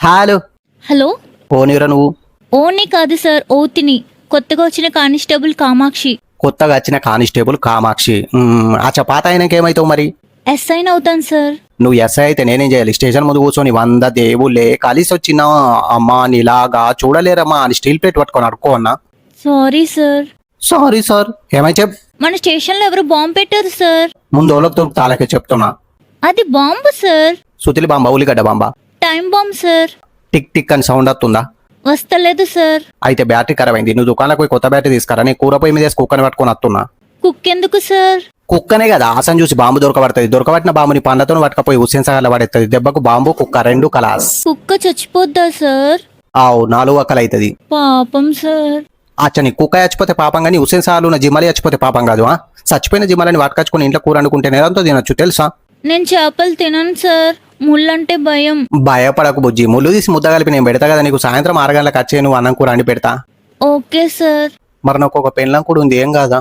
Hello. Hello. పోనీరా నువ్వు. ఓన్ని కాదు sir, ఓతిని. కొత్తగా వచ్చిన కానిస్టేబుల్ కామాక్షి. కొత్తగా వచ్చిన కానిస్టేబుల్ కామాక్షి. అచ్చా, పాత ఆయనకి ఏమైతావు మరి? ఎస్ఐన్ అవుతాను సార్. నువ్వు ఎస్ఐ అయితే నేనేం చేయాలి? స్టేషన్ ముందు కూర్చొని 100 దేవుళ్ళే కలిసి వచ్చిన అమ్మా నీలాగా చూడలేరమ్మా అని స్టీల్ ప్లేట్ పట్టుకొని అడుకో అన్నా. Sorry sir. Sorry sir. ఏమై చెప్. మన స్టేషన్లో ఎవరు బాంబు పెట్టారు సార్. ముందు ఓలకు దొరికి తాలకే చెప్తున్నా. అది బాంబు సార్. సుతిలి బాంబా, ఉల్లిగడ్డ బాంబా? Time bomb sir. Tick tick అని సౌండ్ వస్తుందా? వస్తలేదు సార్. అయితే బ్యాటరీ ఖరాబ్ అయింది. నువ్వు దుకాణానికి పోయి కొత్త బ్యాటరీ తీసుకురా. నేను కూర పొయ్యి మీద వేసి కుక్కని పట్టుకొని వస్తున్నా. కుక్ ఎందుకు సార్? కుక్కనే కదా ఆశను చూసి బాంబు దొరకబడుతుంది. దొరకబట్టిన బాంబుని పండ్లతో పట్టుకపోయి హుస్సేన్ సాగర్లో పడేస్తుంది. దెబ్బకు బాంబు కుక్క రెండు కలాస్. కుక్క చచ్చిపోద్దా సార్? ఆవు 4 అక్కలు అవుతుంది. పాపం సార్. అచ్చని కుక్క చచ్చిపోతే పాపం కానీ హుస్సేన్ సాగర్లో ఉన్న జిమ్మలి చచ్చిపోతే పాపం కాదు. చచ్చిపోయిన జిమ్మలని వాటకచ్చుకుని ఇంట్లో కూర అనుకుంటే నేరంతో తినొచ్చు తెలుసా? నేను చేపలు తినను సార్, ముళ్ళంటే భయం. భయపడకు బుజ్జి. ముళ్ళు తీసి ముద్ద కలిపి నేను పెడతా కదా నీకు. సాయంత్రం 6 గంటలకు వచ్చే నువ్వు అన్నం కూర అని పెడతా. Okay sir. మరి నాకు ఒక పెళ్ళం కూడా ఉంది, ఏం కాదా?